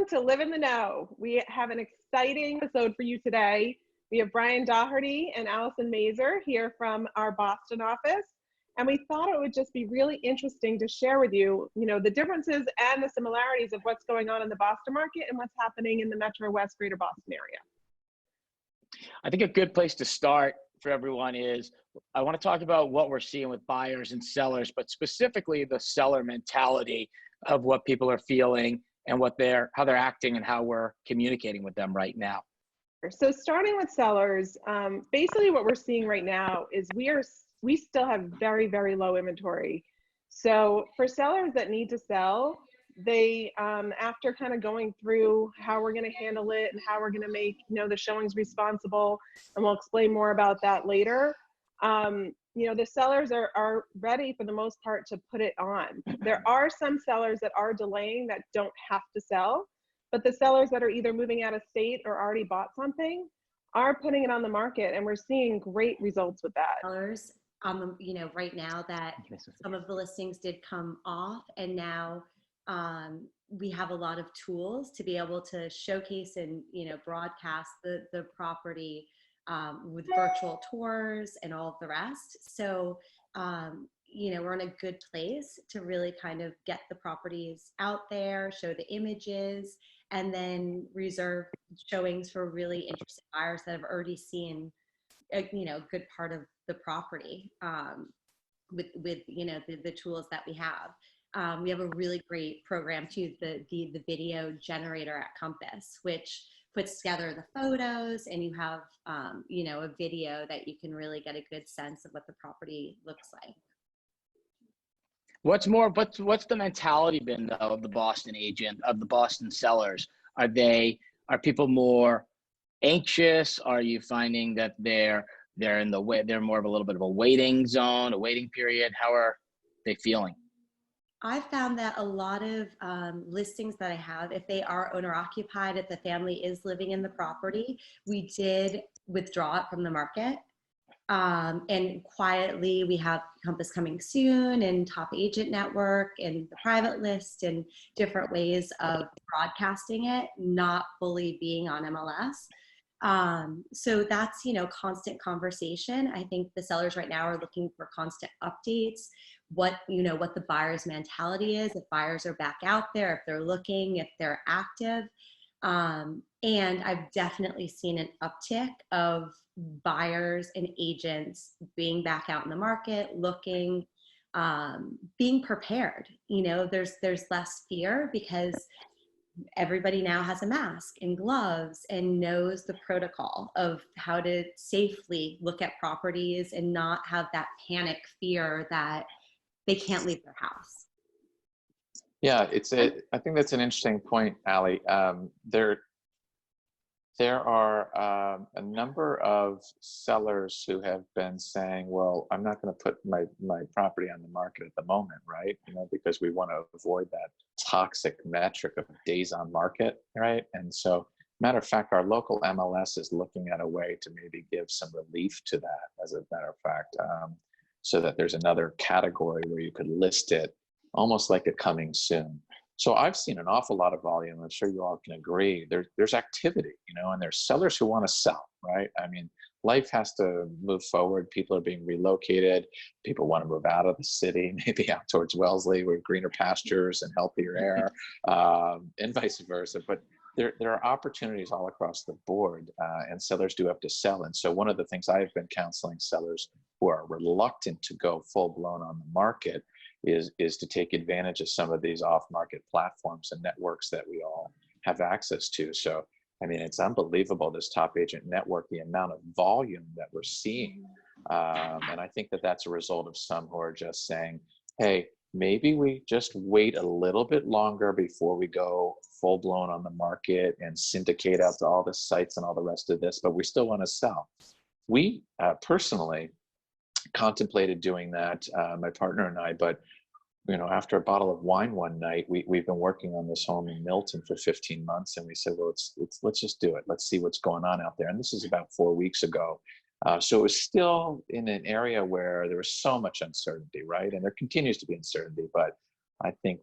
Welcome to Live in the Know. We have an exciting episode for you today. We have Brian Dougherty and Allison Mazer here from our Boston office. And we thought it would just be really interesting to share with you, the differences and the similarities of what's going on in the Boston market and what's happening in the Metro West Greater Boston area. I think a good place to start for everyone is I want to talk about what we're seeing with buyers and sellers, but specifically the seller mentality of what people are feeling and how they're acting and how we're communicating with them right now. So starting with sellers, basically what we're seeing right now is we still have very, very low inventory. So for sellers that need to sell, they, after kind of going through how we're going to handle it and how we're going to make, the showings responsible, and we'll explain more about that later. The sellers are ready for the most part to put it on. There are some sellers that are delaying that don't have to sell, but the sellers that are either moving out of state or already bought something are putting it on the market, and we're seeing great results with that. Sellers, right now that some of the listings did come off, and now we have a lot of tools to be able to showcase and broadcast the property with virtual tours and all of the rest. So we're in a good place to really kind of get the properties out there, show the images, and then reserve showings for really interested buyers that have already seen a good part of the property with the tools that we have. We have a really great program too, the video generator at Compass, which puts together the photos, and you have a video that you can really get a good sense of what the property looks like. What's the mentality been though of the Boston agent, of the Boston sellers? Are people more anxious? Are you finding that they're more of a little bit of a waiting zone, a waiting period? How are they feeling? I found that a lot of listings that I have, if they are owner occupied, if the family is living in the property, we did withdraw it from the market. And quietly, we have Compass Coming Soon and Top Agent Network and the private list and different ways of broadcasting it, not fully being on MLS. So that's, constant conversation. I think the sellers right now are looking for constant updates, what the buyer's mentality is, if buyers are back out there, if they're looking, if they're active. And I've definitely seen an uptick of buyers and agents being back out in the market, looking, being prepared. There's less fear because everybody now has a mask and gloves and knows the protocol of how to safely look at properties and not have that panic fear that they can't leave their house. Yeah, I think that's an interesting point, Allie. There are a number of sellers who have been saying, well, I'm not going to put my property on the market at the moment, right? Because we want to avoid that toxic metric of days on market, right? And so, matter of fact, our local MLS is looking at a way to maybe give some relief to that, as a matter of fact, so that there's another category where you could list it almost like a coming soon. So I've seen an awful lot of volume. I'm sure you all can agree. There's activity, and there's sellers who want to sell, right? I mean, life has to move forward. People are being relocated. People want to move out of the city, maybe out towards Wellesley with greener pastures and healthier air, and vice versa. But there are opportunities all across the board, and sellers do have to sell. And so one of the things I've been counseling sellers who are reluctant to go full blown on the market is to take advantage of some of these off-market platforms and networks that we all have access to. So, I mean, it's unbelievable, this Top Agent Network, the amount of volume that we're seeing. And I think that that's a result of some who are just saying, hey, maybe we just wait a little bit longer before we go full blown on the market and syndicate out to all the sites and all the rest of this, but we still want to sell. We personally contemplated doing that, my partner and I, but after a bottle of wine one night, we've been working on this home in Milton for 15 months, and we said, well, let's just do it. Let's see what's going on out there. And this is about 4 weeks ago. So it was still in an area where there was so much uncertainty, right? And there continues to be uncertainty, but I think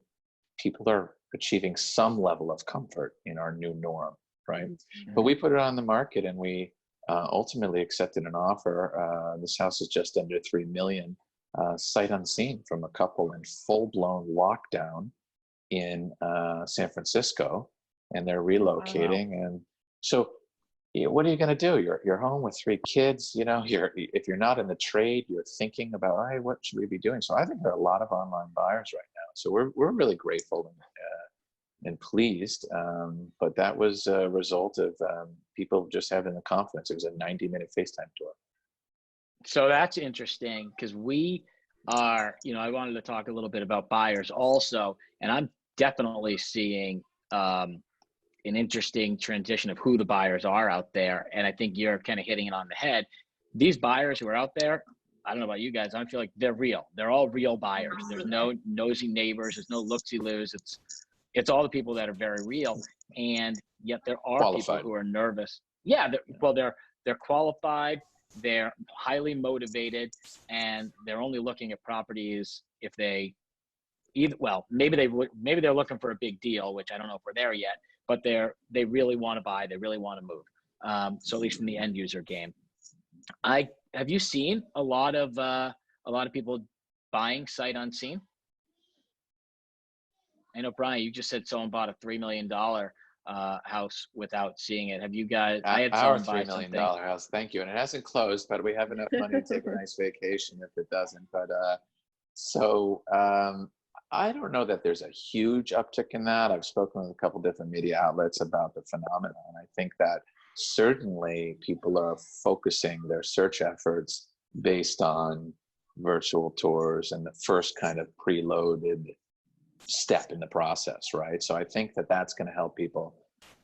people are achieving some level of comfort in our new norm, right? But we put it on the market, and we ultimately accepted an offer. This house is just under 3 million, sight unseen, from a couple in full-blown lockdown in San Francisco, and they're relocating. Wow. And so, what are you going to do? You're home with 3 kids. You know, if you're not in the trade, you're thinking about, hey, what should we be doing? So I think there are a lot of online buyers right now. So we're really grateful and pleased. But that was a result of people just having the confidence. It was a 90-minute FaceTime tour. So that's interesting, because we are, you know, I wanted to talk a little bit about buyers also, and I'm definitely seeing an interesting transition of who the buyers are out there. And I think you're kind of hitting it on the head. These buyers who are out there, I don't know about you guys, I feel like they're real. They're all real buyers. There's no nosy neighbors. There's no look-see-loos. It's all the people that are very real. And yet there are qualified people who are nervous. Yeah, they're qualified. They're highly motivated, and they're only looking at properties if they maybe they're looking for a big deal, which I don't know if we're there yet, but they really want to buy, they really want to move. So at least from the end user game. Have you seen a lot of people buying sight unseen? I know, Brian, you just said someone bought a $3 million house without seeing it. Have you guys? I had our $3 million house. Thank you. And it hasn't closed, but we have enough money to take a nice vacation if it doesn't. But I don't know that there's a huge uptick in that. I've spoken with a couple different media outlets about the phenomenon. I think that certainly people are focusing their search efforts based on virtual tours and the first kind of preloaded step in the process, right? So I think that that's going to help people.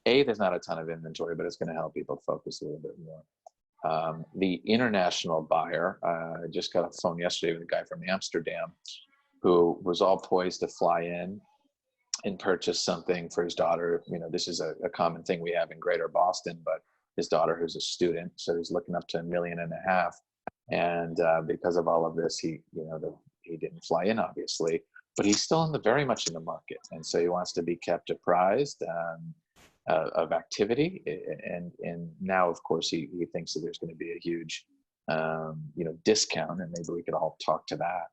There's not a ton of inventory, but it's going to help people focus a little bit more. The international buyer, I just got a phone yesterday with a guy from Amsterdam who was all poised to fly in and purchase something for his daughter. You know, this is a common thing we have in Greater Boston, but his daughter, who's a student, so he's looking up to $1.5 million. And because of all of this, he didn't fly in, obviously, but he's still very much in the market, and so he wants to be kept apprised of activity. And now, of course, he thinks that there's going to be a huge discount, and maybe we could all talk to that,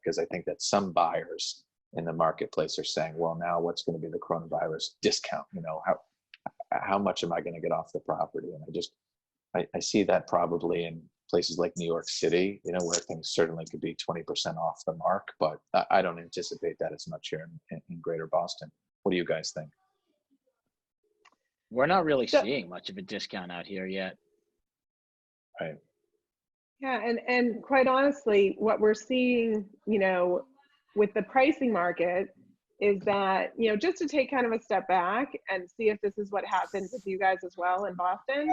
because I think that some buyers in the marketplace are saying, well, now what's going to be the coronavirus discount? How much am I going to get off the property? And I see that probably in places like New York City, where things certainly could be 20% off the mark, but I don't anticipate that as much here in Greater Boston. What do you guys think? We're not really seeing much of a discount out here yet. Right. Yeah, and quite honestly, what we're seeing, with the pricing market is that, just to take kind of a step back and see if this is what happens with you guys as well in Boston.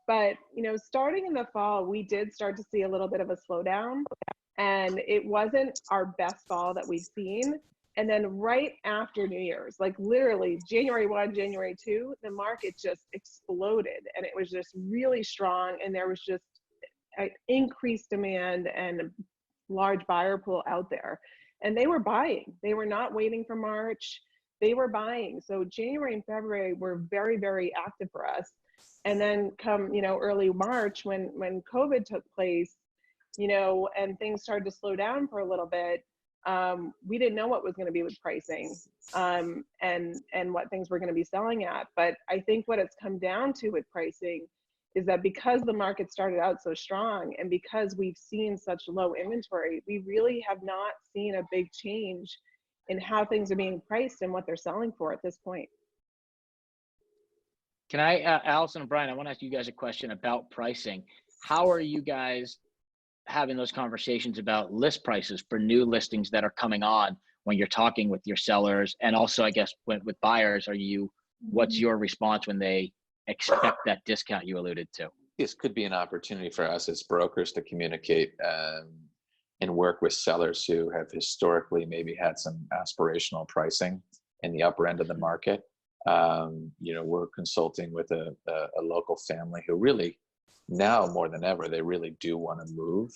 But, starting in the fall, we did start to see a little bit of a slowdown, and it wasn't our best fall that we've seen. And then right after New Year's, like literally January 1, January 2, the market just exploded, and it was just really strong. And there was just increased demand and a large buyer pool out there, and they were buying. They were not waiting for March. They were buying. So January and February were very, very active for us. And then come, early March when COVID took place, and things started to slow down for a little bit, we didn't know what was going to be with pricing, and what things were going to be selling at. But I think what it's come down to with pricing is that because the market started out so strong, and because we've seen such low inventory, we really have not seen a big change in how things are being priced and what they're selling for at this point. Can I, Allison and Brian, I want to ask you guys a question about pricing. How are you guys having those conversations about list prices for new listings that are coming on when you're talking with your sellers? And also, I guess, with buyers, what's your response when they expect that discount you alluded to? This could be an opportunity for us as brokers to communicate and work with sellers who have historically maybe had some aspirational pricing in the upper end of the market. We're consulting with a local family who really, now more than ever, they really do want to move.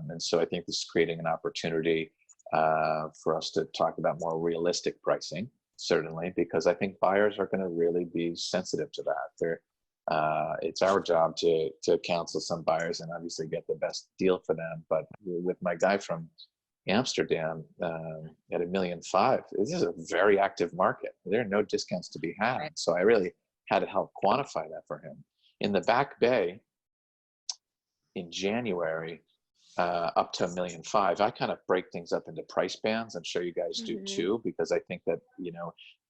And so I think this is creating an opportunity for us to talk about more realistic pricing. certainly, because I think buyers are going to really be sensitive to that. It's our job to counsel some buyers and obviously get the best deal for them. But with my guy from Amsterdam at $1.5 million, this is a very active market. There are no discounts to be had. Right. So I really had to help quantify that for him. In the Back Bay, in January, up to $1.5 million, I kind of break things up into price bands. I'm sure you guys do too, because I think that, the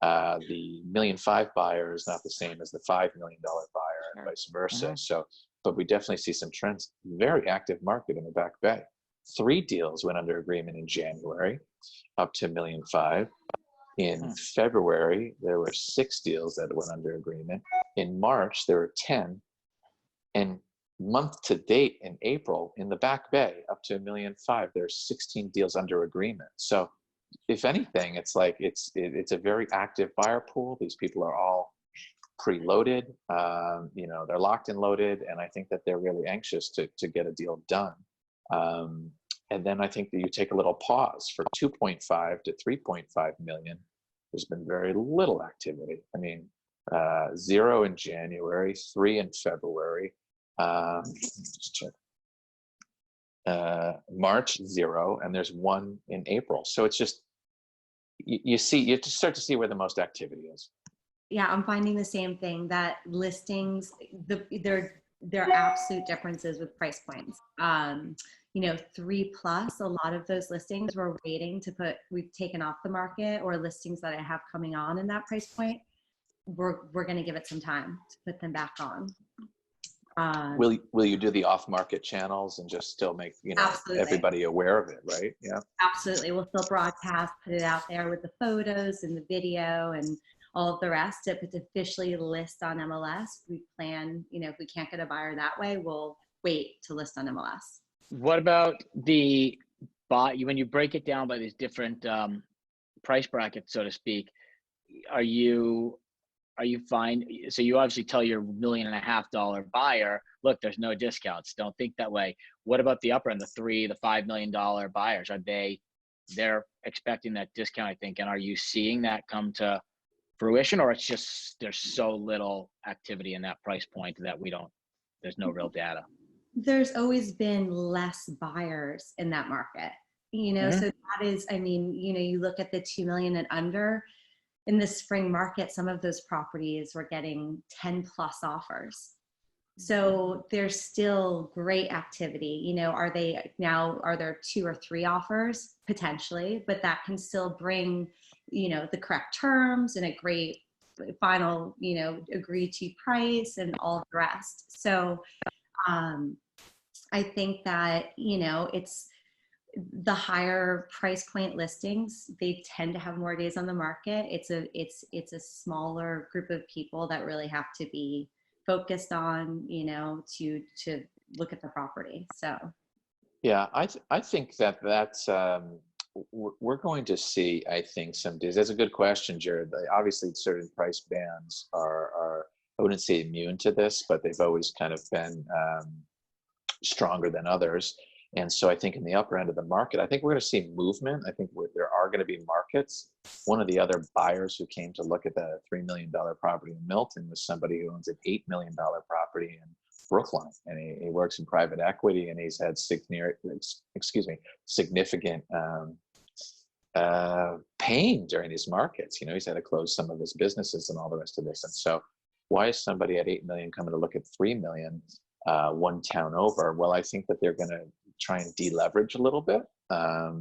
$1.5 million buyer is not the same as the $5 million buyer and vice versa. So, but we definitely see some trends. Very active market in the Back Bay. 3 deals went under agreement in January, up to $1.5 million. In February, there were 6 deals that went under agreement. In March, there were 10. And month to date in April, in the Back Bay, up to $1.5 million, there's 16 deals under agreement. So if anything, it's like it's a very active buyer pool. These people are all preloaded, they're locked and loaded, and I think that they're really anxious to get a deal done. And then I think that you take a little pause for 2.5 to 3.5 million. There's been very little activity. I mean, 0 in January, 3 in February. Just check. March 0, and there's 1 in April. So it's just you have to start to see where the most activity is. Yeah, I'm finding the same thing, that listings, there are absolute differences with price points. 3+, a lot of those listings we're waiting to we've taken off the market, or listings that I have coming on in that price point. We're going to give it some time to put them back on. Will you do the off-market channels and just still make everybody aware of it, right? Yeah, absolutely. We'll still broadcast, put it out there with the photos and the video and all of the rest. If it's officially list on MLS, we plan, if we can't get a buyer that way, we'll wait to list on MLS. What about when you break it down by these different price brackets, so to speak, are you fine? So you obviously tell your $1.5 million buyer, look, there's no discounts. Don't think that way. What about the upper end, the $5 million buyers? They're expecting that discount, I think. And are you seeing that come to fruition, or it's just there's so little activity in that price point that there's no real data? There's always been less buyers in that market, so that is, you look at the 2 million and under. In the spring market, some of those properties were getting 10+ offers. So there's still great activity. Are there 2 or 3 offers? Potentially, but that can still bring, the correct terms and a great final, agreed to price and all the rest. So I think that, it's the higher price point listings, they tend to have more days on the market. It's a smaller group of people that really have to be focused on, to look at the property. So yeah, I think that's we're going to see, I think, some days. That's a good question, Jared. Obviously certain price bands are I wouldn't say immune to this, but they've always kind of been stronger than others. And so I think in the upper end of the market, I think we're going to see movement. I think there are going to be markets. One of the other buyers who came to look at the $3 million property in Milton was somebody who owns an $8 million property in Brookline. And he works in private equity, and he's had significant pain during these markets. He's had to close some of his businesses and all the rest of this. And so why is somebody at 8 million coming to look at 3 million one town over? Well, I think that they're going to try and deleverage a little bit.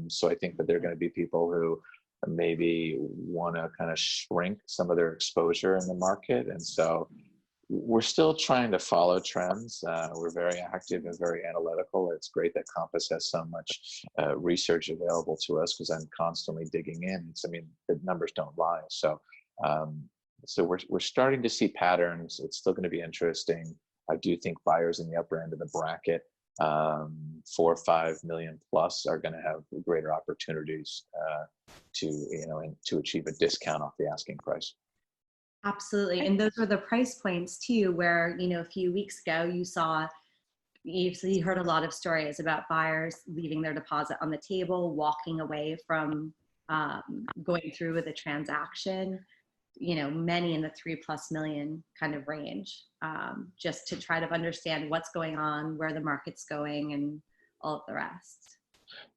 So I think that there are going to be people who maybe want to kind of shrink some of their exposure in the market. And so we're still trying to follow trends. We're very active and very analytical. It's great that Compass has so much research available to us, because I'm constantly digging in. The numbers don't lie. So we're starting to see patterns. It's still going to be interesting. I do think buyers in the upper end of the bracket, 4 or 5 million plus, are going to have greater opportunities to achieve a discount off the asking price. Absolutely. And those were the price points too, where, a few weeks ago you heard a lot of stories about buyers leaving their deposit on the table, walking away from going through with a transaction, many in the 3+ million kind of range, just to try to understand what's going on, where the market's going, and all of the rest.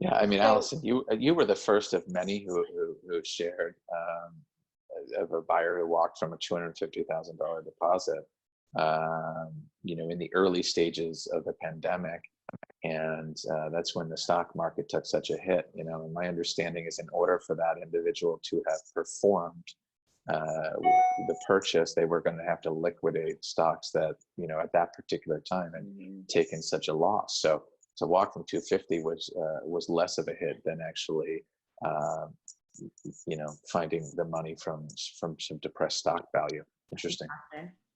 Yeah, I mean, So- Allison, you were the first of many who shared of a buyer who walked from a $250,000 deposit, in the early stages of the pandemic, and that's when the stock market took such a hit. And my understanding is, in order for that individual to have performed the purchase, they were going to have to liquidate stocks that at that particular time had taken such a loss. So to walk from 250 was less of a hit than actually finding the money from some depressed stock value. Interesting.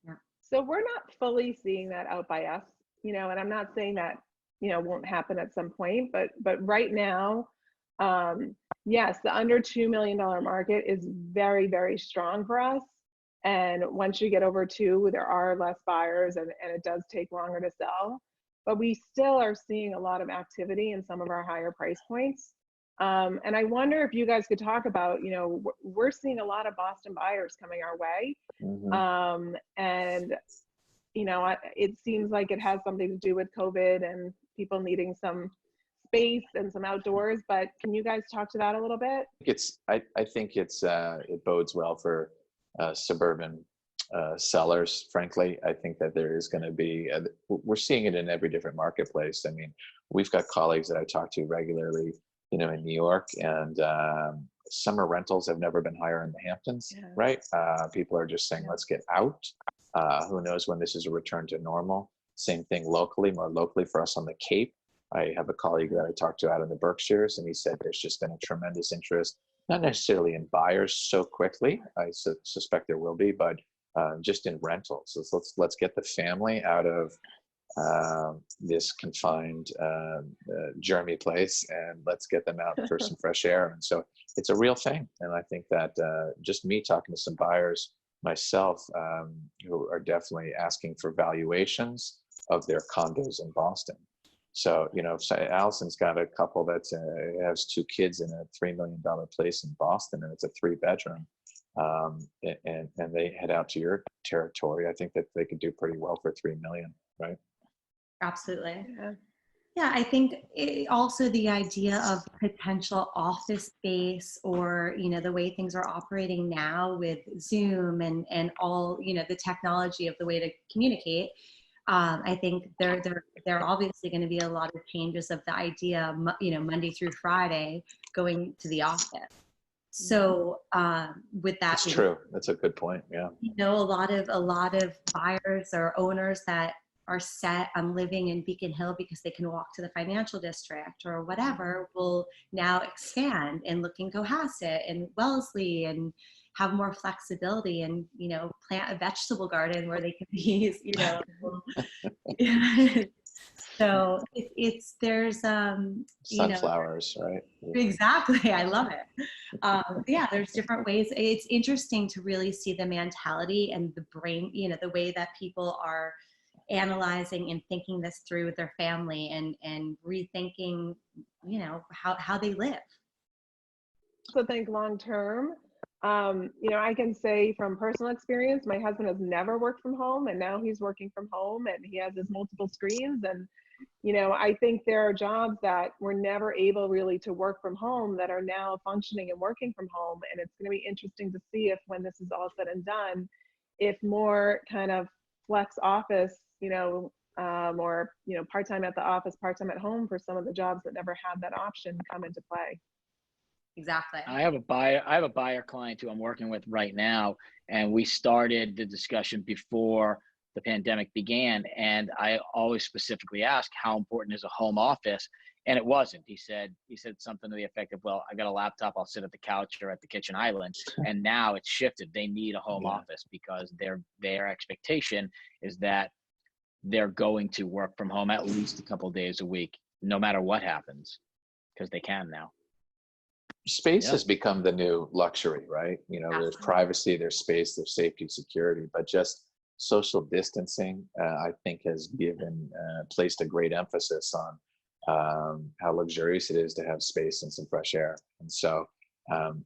Yeah. So we're not fully seeing that out by us, and I'm not saying that won't happen at some point, but right now, yes, the under $2 million market is very, very strong for us. And once you get over 2, there are less buyers, and it does take longer to sell. But we still are seeing a lot of activity in some of our higher price points. And I wonder if you guys could talk about, we're seeing a lot of Boston buyers coming our way. And, it seems like it has something to do with COVID and people needing some space and some outdoors, but can you guys talk to that a little bit? I think it bodes well for suburban sellers. Frankly, I think that there is going to be, we're seeing it in every different marketplace. I mean, we've got colleagues that I talk to regularly, in New York, and summer rentals have never been higher in the Hamptons, right? People are just saying, let's get out. Who knows when this is a return to normal? Same thing locally, more locally for us on the Cape. I have a colleague that I talked to out in the Berkshires, and he said there's just been a tremendous interest, not necessarily in buyers so quickly. I suspect there will be, but just in rentals. So let's get the family out of this confined germy place, and let's get them out for some fresh air. And so it's a real thing. And I think that just me talking to some buyers myself, who are definitely asking for valuations of their condos in Boston. So, if Allison's got a couple that has 2 kids in a $3 million place in Boston, and it's a 3-bedroom, and they head out to your territory, I think that they could do pretty well for $3 million, right? Absolutely. Yeah, I think also the idea of potential office space, or, the way things are operating now with Zoom and all, the technology of the way to communicate. I think there are obviously going to be a lot of changes of the idea, Monday through Friday going to the office. So with that, that's true. That's a good point. Yeah. A lot of buyers or owners that are set on living in Beacon Hill because they can walk to the financial district or whatever will now expand and look in Cohasset and Wellesley and have more flexibility and, plant a vegetable garden where they can be, so there's, sunflowers, right? Exactly. I love it. Yeah, there's different ways. It's interesting to really see the mentality and the brain, the way that people are analyzing and thinking this through with their family and rethinking, how they live. So think long term. I can say from personal experience, my husband has never worked from home, and now he's working from home, and he has his multiple screens. And, I think there are jobs that were never able really to work from home that are now functioning and working from home. And it's going to be interesting to see if, when this is all said and done, if more kind of flex office, or, part-time at the office, part-time at home for some of the jobs that never had that option come into play. Exactly. I have a buyer client who I'm working with right now, and we started the discussion before the pandemic began. And I always specifically ask, how important is a home office? And it wasn't. He said something to the effect of, well, I got a laptop, I'll sit at the couch or at the kitchen island. And now it's shifted. They need a home office because their expectation is that they're going to work from home at least a couple of days a week, no matter what happens, because they can now. Space has become the new luxury, right? There's privacy, there's space, there's safety, security, but just social distancing, I think, has placed a great emphasis on how luxurious it is to have space and some fresh air. And so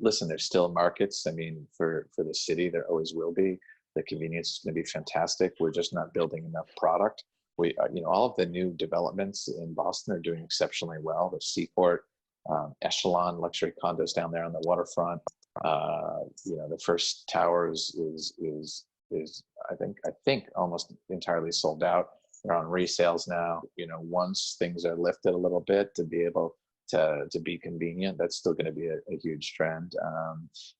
Listen, there's still markets. I mean, for the city, there always will be. The convenience is going to be fantastic. We're just not building enough product. We, all of the new developments in Boston are doing exceptionally well. The Seaport, Echelon luxury condos down there on the waterfront. The first tower is I think almost entirely sold out. They're on resales now. Once things are lifted a little bit to be able to be convenient, that's still going to be a huge trend.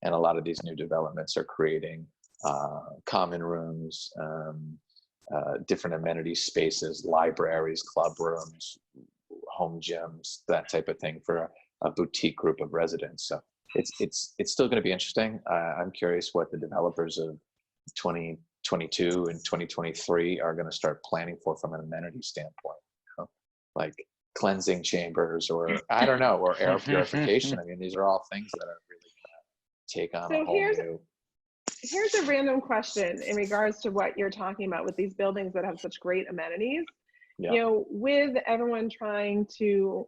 And a lot of these new developments are creating common rooms, different amenity spaces, libraries, club rooms, home gyms, that type of thing for a boutique group of residents. So it's still going to be interesting. I'm curious what the developers of 2022 and 2023 are going to start planning for from an amenity standpoint, like cleansing chambers, or I don't know, or air purification. I mean, these are all things that are really going to take on a whole new. Here's a random question in regards to what you're talking about with these buildings that have such great amenities. Yeah. With everyone trying to,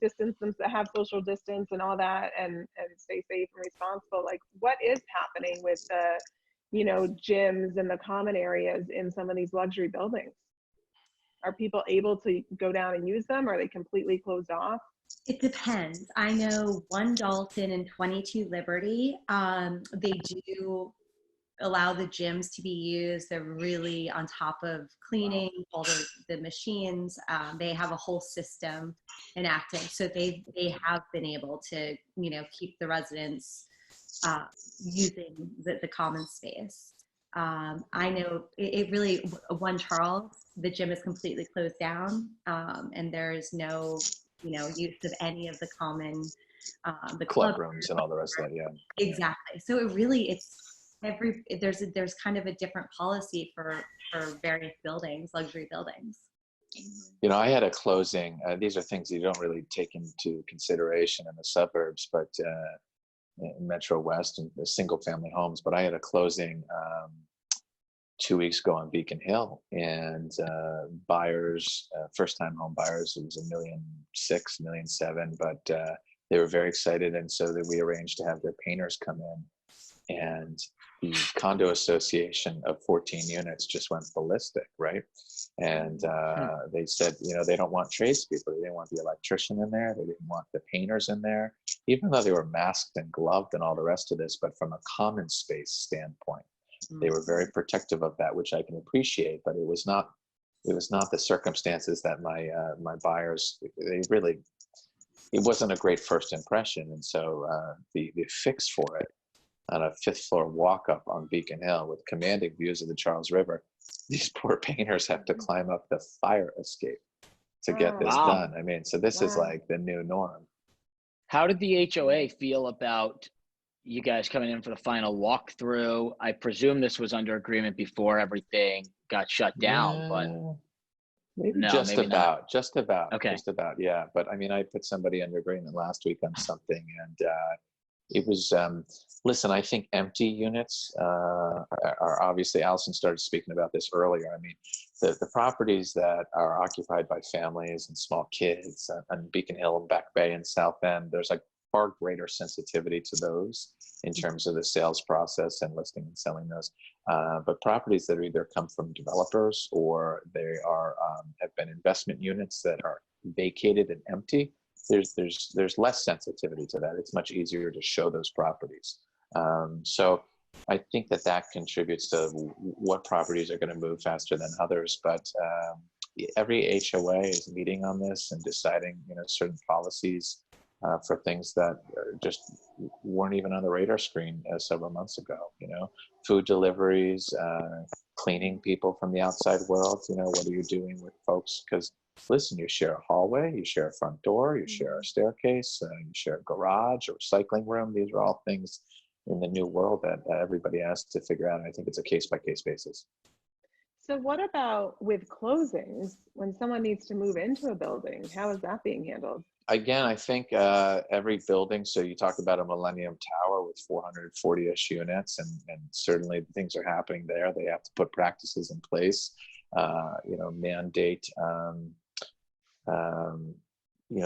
distance them, have social distance and all that, and stay safe and responsible, like what is happening with the, gyms and the common areas in some of these luxury buildings? Are people able to go down and use them? Are they completely closed off? It depends. I know 1 Dalton and 22 Liberty, they do allow the gyms to be used. They're really on top of cleaning all the machines. They have a whole system enacted. So they have been able to, keep the residents using the common space. I know it really, 1 Charles, the gym is completely closed down, and there is no, use of any of the common, the club rooms and all the rest of that. Yeah. Exactly. So it really, there's kind of a different policy for various buildings, luxury buildings. I had a closing. These are things you don't really take into consideration in the suburbs, but in Metro West and the single family homes. But I had a closing 2 weeks ago on Beacon Hill, and buyers, first time home buyers, it was $1.6 million, $1.7 million, but they were very excited, and so that we arranged to have their painters come in, and the condo association of 14 units just went ballistic, right? And they said, they don't want tradespeople. They didn't want the electrician in there. They didn't want the painters in there, even though they were masked and gloved and all the rest of this. But from a common space standpoint, they were very protective of that, which I can appreciate. But it was not the circumstances that my buyers, it wasn't a great first impression. And so the fix for it, on a 5th floor walk up on Beacon Hill with commanding views of the Charles River, these poor painters have to climb up the fire escape to get this done. I mean, so this is like the new norm. How did the HOA feel about you guys coming in for the final walkthrough? I presume this was under agreement before everything got shut down, but maybe no, just maybe about. Okay. Just about, yeah. But I mean, I put somebody under agreement last week on something, and it was, listen, I think empty units are obviously, Allison started speaking about this earlier. I mean, the properties that are occupied by families and small kids on Beacon Hill and Back Bay and South End, there's like far greater sensitivity to those in terms of the sales process and listing and selling those. But properties that either come from developers or they are have been investment units that are vacated and empty, there's less sensitivity to that. It's much easier to show those properties. So I think that contributes to what properties are going to move faster than others. But every HOA is meeting on this and deciding, certain policies for things that just weren't even on the radar screen several months ago. Food deliveries, cleaning people from the outside world. What are you doing with folks? Because listen, you share a hallway, you share a front door, you share a staircase, you share a garage, a recycling room. These are all things in the new world that everybody has to figure out. And I think it's a case-by-case basis. So what about with closings when someone needs to move into a building? How is that being handled? Again, I think every building, so you talked about a Millennium Tower with 440-ish units, and certainly things are happening there. They have to put practices in place, mandate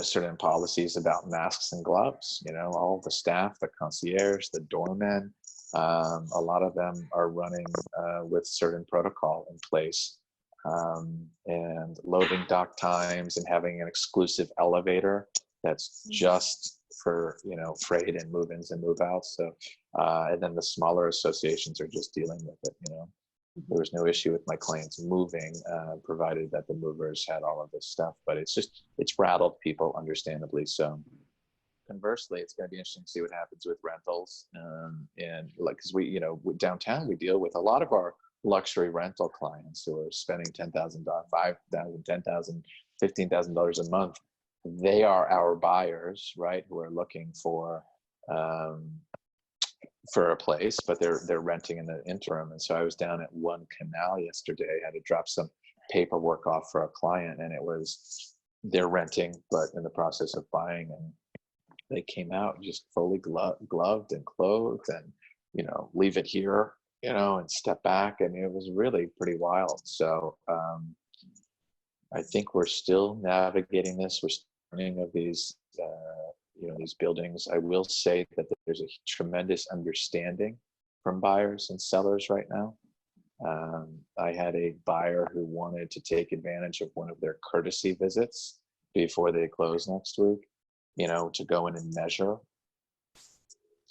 certain policies about masks and gloves. All the staff, the concierge, the doormen, a lot of them are running with certain protocol in place, and loading dock times and having an exclusive elevator that's just for freight and move-ins and move-outs. So and then the smaller associations are just dealing with it. There was no issue with my clients moving, provided that the movers had all of this stuff. But it's rattled people, understandably so. Conversely, it's going to be interesting to see what happens with rentals, and like, because downtown we deal with a lot of our luxury rental clients who are spending $10,000, $5,000, $10,000, $15,000 a month. They are our buyers, right? Who are looking for a place, but they're renting in the interim. And so I was down at One Canal yesterday. I had to drop some paperwork off for a client, and they're renting, but in the process of buying, and they came out just fully gloved and clothed, and leave it here, and step back, and it was really pretty wild. So I think we're still navigating this. We're learning of these these buildings. I will say that there's a tremendous understanding from buyers and sellers right now. I had a buyer who wanted to take advantage of one of their courtesy visits before they close next week, to go in and measure.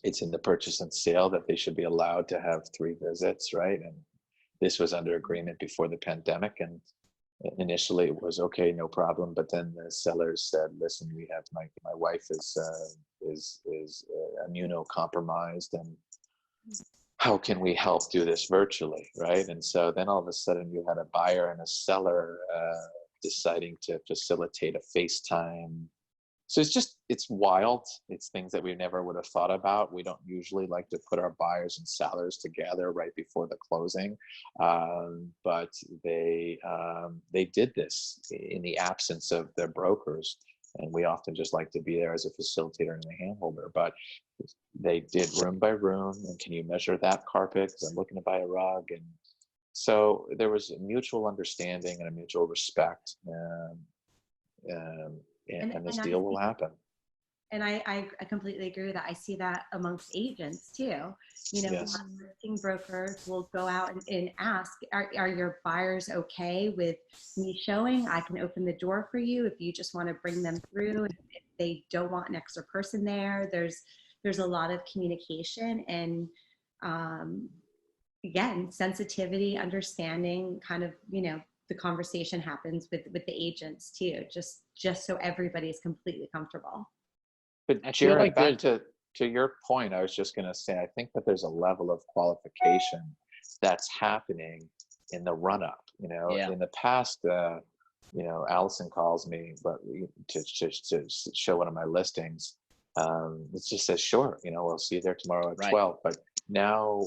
It's in the purchase and sale that they should be allowed to have 3 visits, right? And this was under agreement before the pandemic, and initially it was okay, no problem. But then the sellers said, listen, we have my wife is immunocompromised, and how can we help do this virtually, right? And so then all of a sudden you had a buyer and a seller deciding to facilitate a FaceTime. So it's wild. It's things that we never would have thought about. We don't usually like to put our buyers and sellers together right before the closing, but they did this in the absence of their brokers, and we often just like to be there as a facilitator and a handholder. But they did room by room, and can you measure that carpet? Because I'm looking to buy a rug, and so there was a mutual understanding and a mutual respect. And this deal will happen. And I completely agree with that. I see that amongst agents too. Yes. Listing brokers will go out and ask, are your buyers okay with me showing? I can open the door for you if you just want to bring them through. If they don't want an extra person there, there's a lot of communication and again, sensitivity, understanding, kind of, the conversation happens with the agents too, just so everybody is completely comfortable. But Jared, back to your point, I was just going to say, I think that there's a level of qualification that's happening in the run up. In the past, Allison calls me, but to show one of my listings, it just says, sure, we'll see you there tomorrow at 12. But now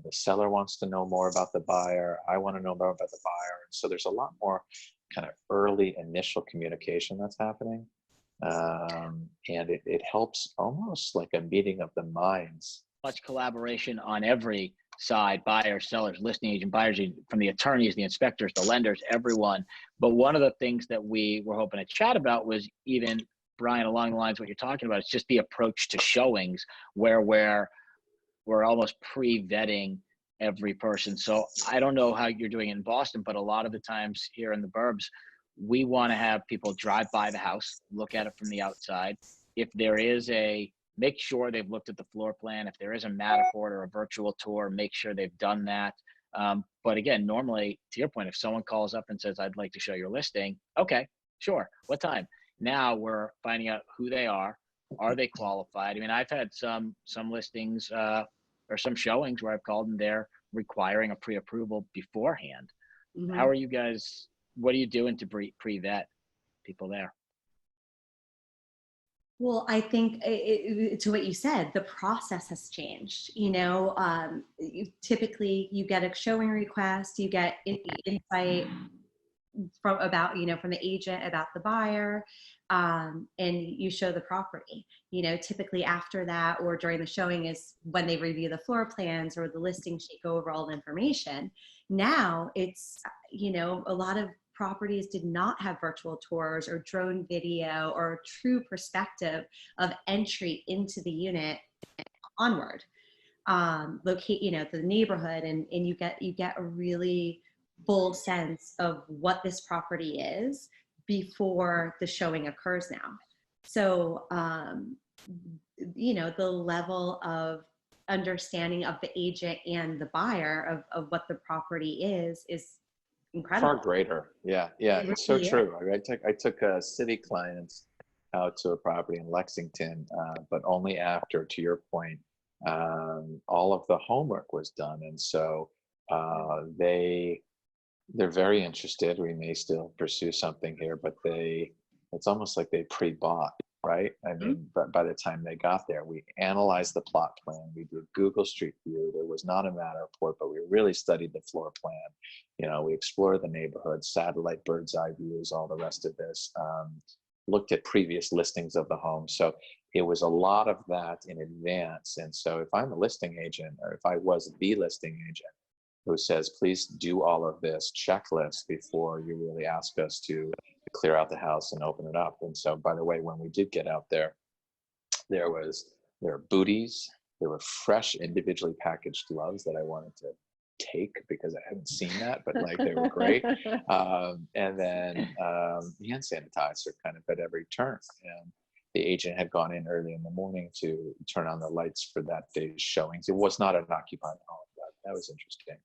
the seller wants to know more about the buyer. I want to know more about the buyer. So there's a lot more kind of early initial communication that's happening. And it helps, almost like a meeting of the minds. Much collaboration on every side, buyers, sellers, listing agent, buyers, from the attorneys, the inspectors, the lenders, everyone. But one of the things that we were hoping to chat about was, even, Brian, along the lines of what you're talking about, it's just the approach to showings, where we're almost pre-vetting every person. So I don't know how you're doing it in Boston, but a lot of the times here in the burbs, we want to have people drive by the house, look at it from the outside. If there is make sure they've looked at the floor plan. If there is a Matterport or a virtual tour, make sure they've done that. But again, normally, to your point, if someone calls up and says, I'd like to show your listing, okay, sure. What time? Now we're finding out who they are. Are they qualified? I mean, I've had some listings or some showings where I've called and they're requiring a pre-approval beforehand. Mm-hmm. How are you guys? What are you doing to pre-vet people there? Well, I think to what you said, the process has changed. Typically you get a showing request, you get insight from the agent about the buyer, and you show the property. Typically after that or during the showing is when they review the floor plans or the listing sheet, go over all the information. Now it's, a lot of properties did not have virtual tours or drone video or true perspective of entry into the unit onward. Locate, you know, the neighborhood, and you get a really full sense of what this property is before the showing occurs now. So, you know, the level of understanding of the agent and the buyer of what the property is incredible. Far greater. Yeah. It's so true. I took city clients out to a property in Lexington, but only after, to your point, all of the homework was done. And so they're very interested. We may still pursue something here, but it's almost like they pre-bought, right? I mean, but by the time they got there, we analyzed the plot plan. We did Google Street View. There was not a Matterport, but we really studied the floor plan. You know, we explored the neighborhood, satellite bird's eye views, all the rest of this, looked at previous listings of the home. So it was a lot of that in advance. And so if I'm a listing agent, or if I was the listing agent who says, please do all of this checklist before you really ask us to clear out the house and open it up. And so, by the way, when we did get out there, there were booties, there were fresh individually packaged gloves that I wanted to take because I hadn't seen that, but like they were great. And then hand sanitizer kind of at every turn. And the agent had gone in early in the morning to turn on the lights for that day's showings. It was not an occupied home, but that was interesting.